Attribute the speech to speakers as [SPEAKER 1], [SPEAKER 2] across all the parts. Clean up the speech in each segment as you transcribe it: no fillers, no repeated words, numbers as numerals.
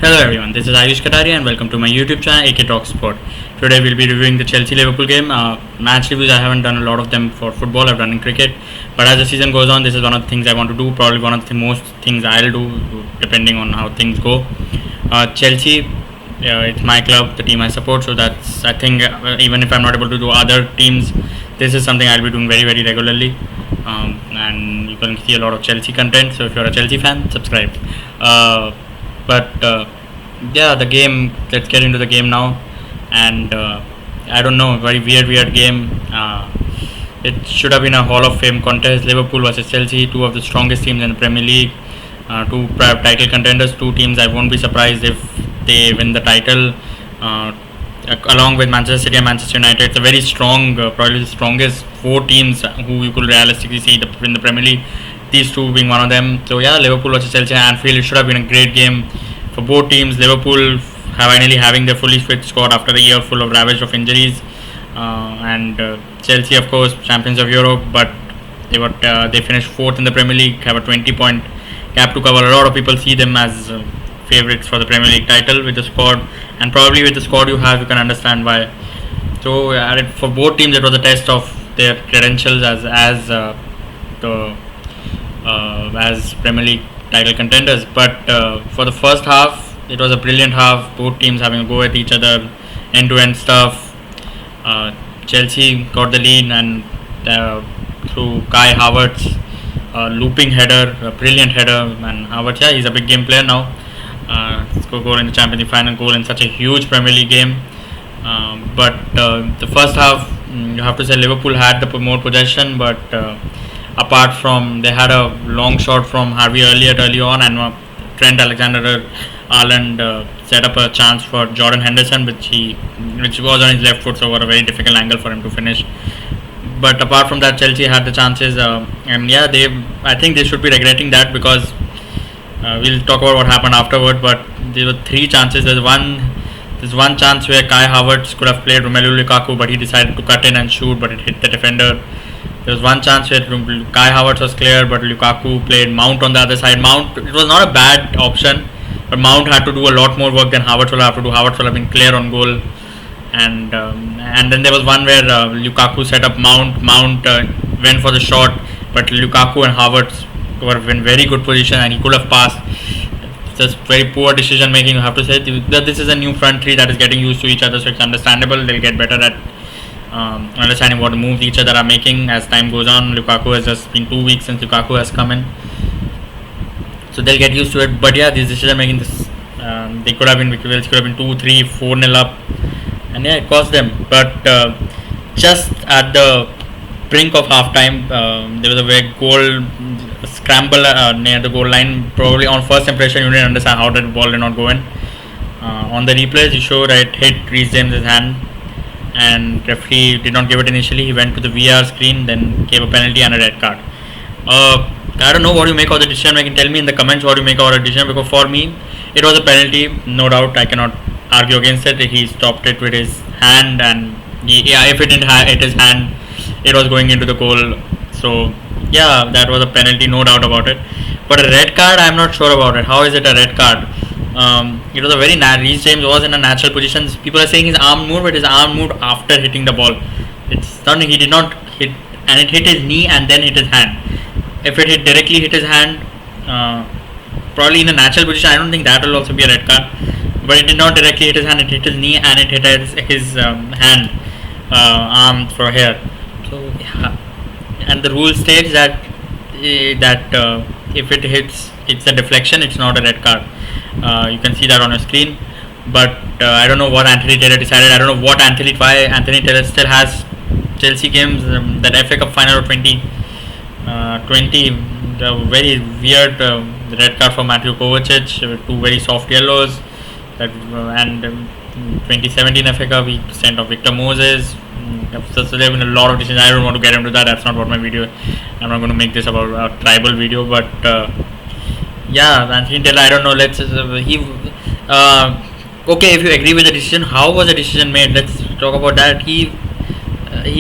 [SPEAKER 1] Hello everyone, this is Ayush Katari and welcome to my YouTube channel AK Talk Sport. Today we'll be reviewing the Chelsea-Liverpool game. Match reviews, I haven't done a lot of them for football, I've done in cricket. But as the season goes on, this is one of the things I want to do, probably one of the most things I'll do depending on how things go. Chelsea, it's my club, the team I support, so that's, I think, even if I'm not able to do other teams, this is something I'll be doing very, very regularly. And you can see a lot of Chelsea content, so if you're a Chelsea fan, subscribe. Yeah, the game. Let's get into the game now. And I don't know, very weird game. It should have been a Hall of Fame contest. Liverpool versus Chelsea, two of the strongest teams in the Premier League, two title contenders, two teams. I won't be surprised if they win the title, along with Manchester City and Manchester United. It's a very strong, probably the strongest four teams who you could realistically see in the Premier League. These two being one of them. So yeah, Liverpool versus Chelsea at Anfield. It should have been a great game for both teams. Liverpool finally having their fully fit squad after a year full of ravaged of injuries, and Chelsea, of course, champions of Europe, but they finished fourth in the Premier League, have a 20-point gap to cover. A lot of people see them as favourites for the Premier League title with the squad, and probably with the squad you have, you can understand why. So for both teams, it was a test of their credentials as Premier League title contenders. But for the first half, it was a brilliant half. Both teams having a go at each other, end-to-end stuff. Chelsea got the lead, and through Kai Havertz, looping header, a brilliant header. And Havertz, yeah, he's a big game player now. Score goal in the Champions League final, goal in such a huge Premier League game. But the first half, you have to say Liverpool had the more possession, but apart from, they had a long shot from Harvey early on, and Trent Alexander-Arnold set up a chance for Jordan Henderson, which was on his left foot, so was a very difficult angle for him to finish. But apart from that, Chelsea had the chances, and yeah, I think they should be regretting that, because we'll talk about what happened afterward. But there were three chances. There's one chance where Kai Havertz could have played Romelu Lukaku, but he decided to cut in and shoot, but it hit the defender. There was one chance where Kai Havertz was clear, but Lukaku played Mount on the other side. Mount, it was not a bad option, but Mount had to do a lot more work than Havertz will have to do. Havertz will have been clear on goal. And then there was one where Lukaku set up Mount. Mount went for the shot, but Lukaku and Havertz were in very good position, and he could have passed. Just very poor decision making, you have to say. This is a new front three that is getting used to each other, so it's understandable. They'll get better at understanding what moves each other are making as time goes on. Lukaku has just been 2 weeks since Lukaku has come in, so they'll get used to it. But yeah, this decision making, they could have been 2, 3, 4-0 up, and yeah, it cost them. But just at the brink of half time, there was a very goal scramble near the goal line. Probably on first impression you didn't understand how that ball did not go in. On the replays, you showed it hit Reece James' hand, and referee did not give it initially. He went to the VR screen, then gave a penalty and a red card. I don't know what you make of the decision making. Tell me in the comments what you make of the decision, because for me it was a penalty, no doubt. I cannot argue against it. He stopped it with his hand, and if it didn't hit his hand, it was going into the goal. So yeah, that was a penalty, no doubt about it. But a red card, I'm not sure about it. How is it a red card? It was a very Reece James was in a natural position. People are saying his arm moved, but his arm moved after hitting the ball. It's not, he did not hit, and it hit his knee and then hit his hand. If it directly hit his hand, probably in a natural position, I don't think that will also be a red card. But it did not directly hit his hand, it hit his knee and it hit his hand, arm for here. So yeah, and the rule states that if it hits, it's a deflection, it's not a red card. You can see that on your screen. But I don't know what Anthony Taylor decided. I don't know why Anthony Taylor still has Chelsea games. That FA Cup final of 2020, the very weird red card for Matthew Kovacic, two very soft yellows. And 2017 FA Cup, he sent off Victor Moses. So there have been a lot of decisions. I don't want to get into that. That's not what my video. I'm not going to make this about a tribal video. But yeah, Anthony Taylor, I don't know. Okay, if you agree with the decision, how was the decision made? Let's talk about that. He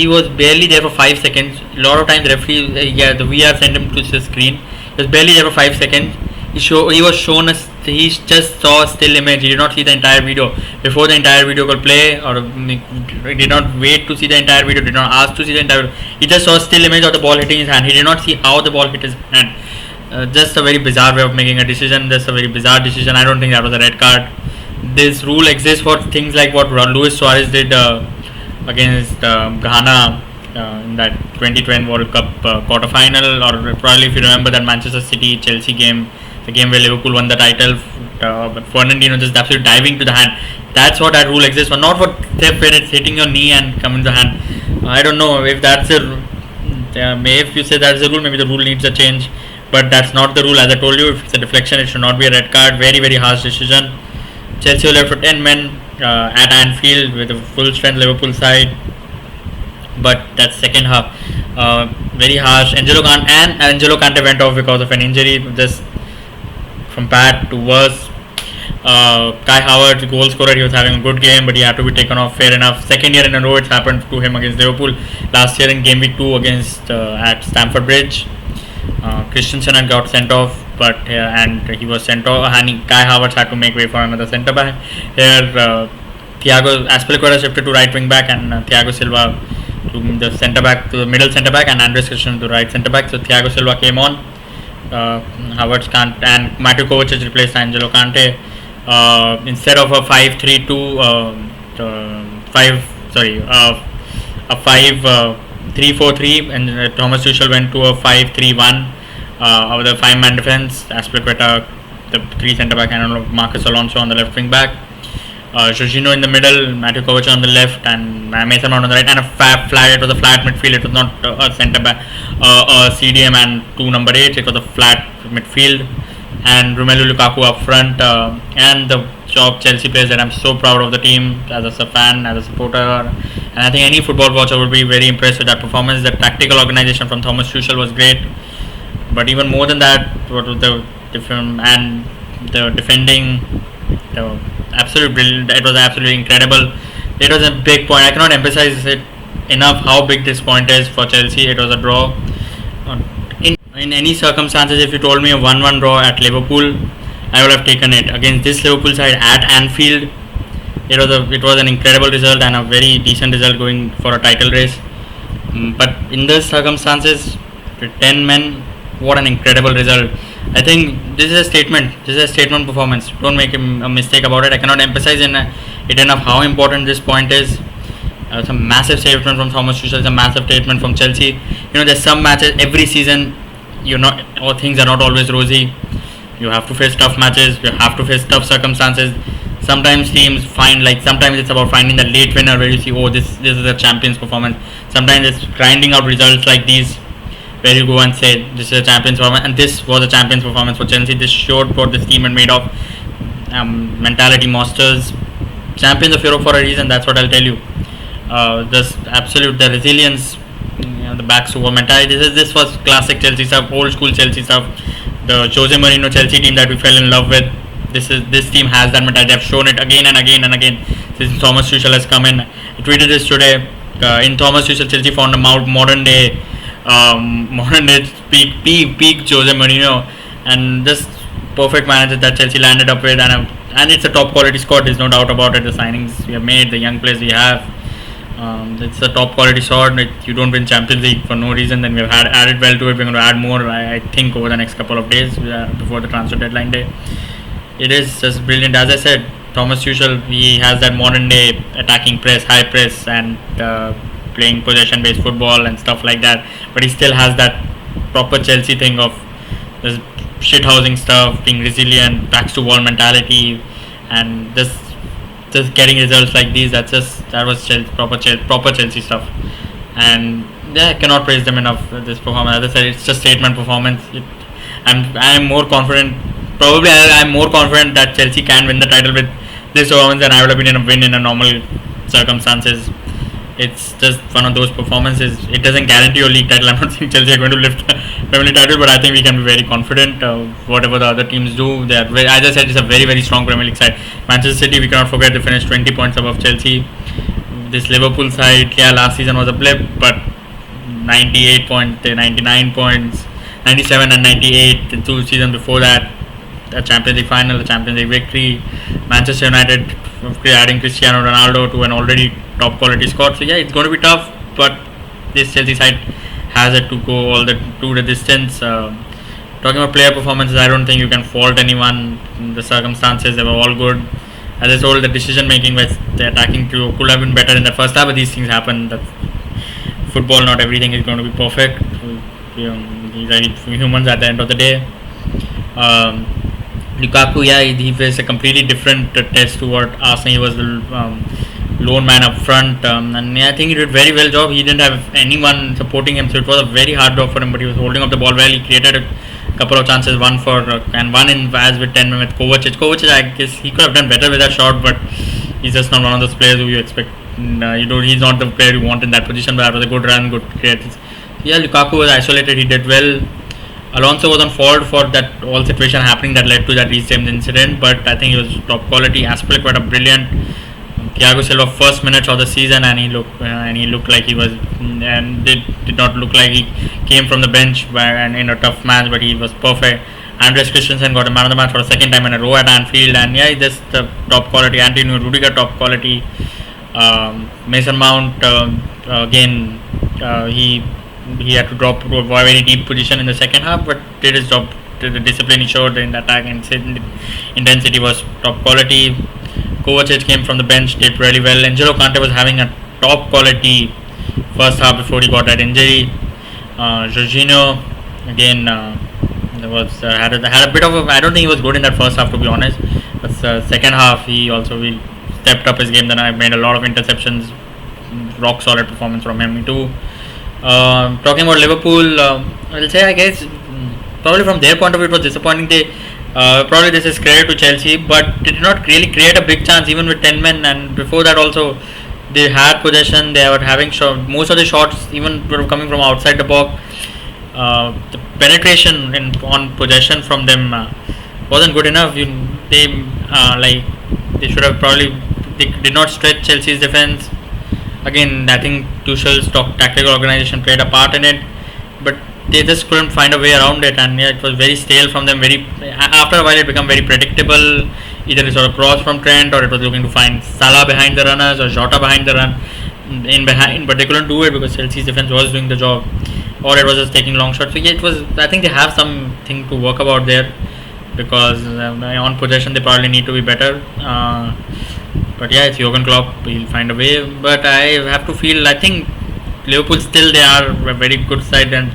[SPEAKER 1] was barely there for 5 seconds. A lot of times the referee, the VR sent him to the screen. He was barely there for 5 seconds. He was shown he just saw a still image. He did not see the entire video before the entire video could play, or he did not wait to see the entire video. Did not ask to see the entire video. He just saw a still image of the ball hitting his hand. He did not see how the ball hit his hand. Just a very bizarre way of making a decision. Just a very bizarre decision. I don't think that was a red card. This rule exists for things like what Luis Suarez did against Ghana in that 2020 World Cup quarter-final, or probably if you remember that Manchester City Chelsea game, the game where Liverpool won the title, but Fernandinho just absolutely diving to the hand. That's what that rule exists for, not for theft where it's hitting your knee and coming to the hand. I don't know if that's a if you say that's a rule, maybe the rule needs a change, but that's not the rule. As I told you, if it's a deflection, it should not be a red card. Very, very harsh decision. Chelsea were left for 10 men at Anfield with a full strength Liverpool side, but that second half, very harsh. Angelo Kante went off because of an injury. Just from bad to worse. Kai Havertz, goal scorer, he was having a good game, but he had to be taken off. Fair enough. Second year in a row it's happened to him against Liverpool. Last year in game week 2 against at Stamford Bridge, Christensen had got sent off, but and he was sent off, and Kai Havertz had to make way for another centre back. Here, Thiago Aspilicueta shifted to right wing back, and Thiago Silva to the centre back, to the middle centre back, and Andres Christensen to right centre back. So Thiago Silva came on. Havertz Kante and Mateo Kovacic replaced Angelo Kante. Instead of a 5-3-2, a 5-3-4-3, and Thomas Tuchel went to a 5-3-1 of the 5-man defense. Aspilicueta, the 3 centre back, and Marcus Alonso on the left wing back. Jorginho in the middle, Mateo Kovacic on the left, and Mason Mount on the right, and it was a flat midfield. It was not a centre back, a CDM and 2 number 8. It was a flat midfield, and Romelu Lukaku up front, and the job Chelsea plays that I'm so proud of the team as a fan, as a supporter, and I think any football watcher would be very impressed with that performance. The tactical organisation from Thomas Tuchel was great, but even more than that, what was the defending, absolute brilliant. It was absolutely incredible. It was a big point. I cannot emphasize it enough how big this point is for Chelsea. It was a draw. In any circumstances, if you told me a 1-1 draw at Liverpool, I would have taken it. Against this Liverpool side at Anfield, it was an incredible result and a very decent result going for a title race. But in these circumstances, with 10 men, what an incredible result. I think this is a statement. This is a statement performance. Don't make a mistake about it. I cannot emphasize it enough how important this point is. It's a massive statement from Thomas Tuchel. It's a massive statement from Chelsea. There's some matches every season. All things are not always rosy. You have to face tough matches. You have to face tough circumstances. Sometimes teams sometimes it's about finding the late winner where you see, this is a champion's performance. Sometimes it's grinding out results like these where you go and say this is a champion's performance, and this was a champion's performance for Chelsea. This showed what this team had made of. Mentality monsters, champions of Europe for a reason. That's what I'll tell you. The resilience, the backs to wall mentality. This was classic Chelsea stuff, old school Chelsea stuff. The Jose Mourinho Chelsea team that we fell in love with. This team has that mentality. They've shown it again and again and again since Thomas Tuchel has come in. I tweeted this today. In Thomas Tuchel, Chelsea found a modern day peak Jose Mourinho, and this perfect manager that Chelsea landed up with, and it's a top quality squad. There's no doubt about it. The signings we have made, the young players we have, it's a top quality squad. You don't win Champions League for no reason. Then we've added well to it. We're going to add more, I think, over the next couple of days before the transfer deadline day. It is just brilliant. As I said, Thomas Tuchel, he has that modern day attacking press, high press, and playing possession based football and stuff like that, but he still has that proper Chelsea thing of this shithousing stuff, being resilient, backs to wall mentality, and just getting results like these. That was proper Chelsea stuff, and I cannot praise them enough for this performance. As I said, it's just statement performance. I'm more confident. Probably I'm more confident that Chelsea can win the title with this performance than I would have been in a win in a normal circumstances. It's just one of those performances. It doesn't guarantee your league title. I'm not saying Chelsea are going to lift the Premier League title, but I think we can be very confident. Whatever the other teams do, as I said, it's a very, very strong Premier League side. Manchester City, we cannot forget, they finished 20 points above Chelsea. This Liverpool side, last season was a blip, but 98 points, 99 points, 97 and 98 the 2 seasons before that. a Champions League final, a Champions League victory. Manchester United adding Cristiano Ronaldo to an already top quality squad. So yeah, it's going to be tough, but this Chelsea side has it to go all the distance. Talking about player performances, I don't think you can fault anyone. The circumstances, they were all good. As I told, the decision making with the attacking trio could have been better in the first half, but these things happen. That's football, not everything is going to be perfect. These are humans at the end of the day. Lukaku, yeah, he faced a completely different test to what Arsenal. He was the lone man up front, and yeah, I think he did very well job. He didn't have anyone supporting him, so it was a very hard job for him. But he was holding up the ball well. He created a couple of chances, one for and one in as with 10 men with Kovacic. Kovacic, I guess he could have done better with that shot, but he's just not one of those players who you expect. He's not the player you want in that position. But that was a good run, good creative. Yeah, Lukaku was isolated. He did well. Alonso was on fault for that whole situation happening that led to that Reece James incident, but I think he was top quality. Aspilicueta brilliant. Thiago Silva first minutes of the season, and he looked like he was, and did not look like he came from the bench and in a tough match, but he was perfect. Andres Christensen got a man of the match for the second time in a row at Anfield, and yeah, just the top quality. Antonio Rudiger top quality. Mason Mount again, he had to drop to a very deep position in the second half, but did his job. The discipline he showed in the attack and intensity was top quality. Kovacic came from the bench, did really well. N'Golo Kante was having a top quality first half before he got that injury. Jorginho again had a bit of a. I don't think he was good in that first half, to be honest. But second half he stepped up his game. Then I made a lot of interceptions. Rock solid performance from him too. Talking about Liverpool, I'll say I guess probably from their point of view it was disappointing. They probably this is credit to Chelsea, but they did not really create a big chance even with 10 men, and before that also they had possession. They were having most of the shots even were coming from outside the box. The penetration on possession from them wasn't good enough. They should have probably they did not stretch Chelsea's defense. Again, I think Tuchel's tactical organization played a part in it, but they just couldn't find a way around it, and yeah, it was very stale from them. After a while, it became very predictable. Either it sort of cross from Trent, or it was looking to find Salah behind the runners or Jota behind the run in behind, but they couldn't do it because Chelsea's defense was doing the job, or it was just taking long shots. So yeah, it was. I think they have something to work about there because on possession they probably need to be better. But yeah, it's Jurgen Klopp. He'll find a way. But I have to feel. I think Liverpool still they are a very good side, and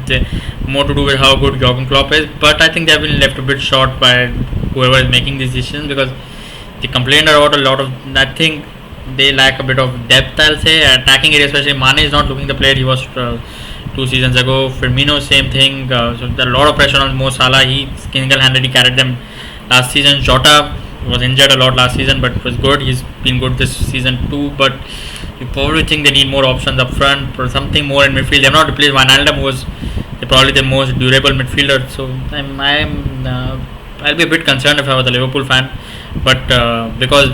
[SPEAKER 1] more to do with how good Jurgen Klopp is. But I think they have been left a bit short by whoever is making these decisions because they complained about a lot of. I think they lack a bit of depth. I'll say attacking area, especially Mane is not looking the player he was 2 seasons ago. Firmino same thing. So there's a lot of pressure on Mo Salah. He single-handedly carried them last season. Jota was injured a lot last season, but was good. He's been good this season too. But you probably think they need more options up front or something more in midfield. They've not replaced Wijnaldum, who was probably the most durable midfielder. So I'll be a bit concerned if I was a Liverpool fan, but because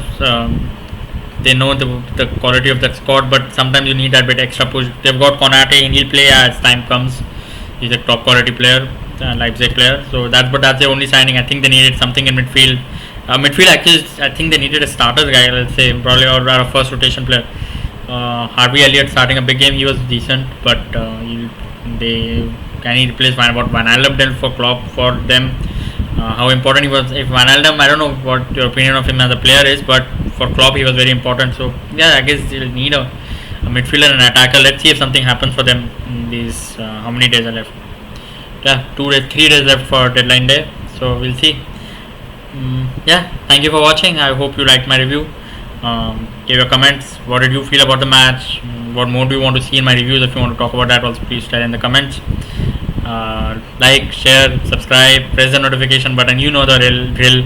[SPEAKER 1] they know the quality of that squad. But sometimes you need that bit extra push. They've got Konate, and he'll play as time comes. He's a top quality player, Leipzig player. So that's the only signing. I think they needed something in midfield. Midfield actually, I think they needed a starter guy. Let's say probably or a first rotation player. Harvey Elliott starting a big game, he was decent, but he replaced Wijnaldum for Klopp for them. How important he was. If Wijnaldum, I don't know what your opinion of him as a player is, but for Klopp he was very important. So yeah, I guess they'll need a midfielder and an attacker. Let's see if something happens for them in these. How many days are left? Yeah, 3 days left for deadline day. So we'll see. Yeah, thank you for watching. I hope you liked my review. Give your comments. What did you feel about the match? What more do you want to see in my reviews? If you want to talk about that, also please tell in the comments. Like, share, subscribe, press the notification button. You know the drill.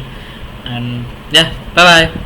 [SPEAKER 1] And yeah, bye bye.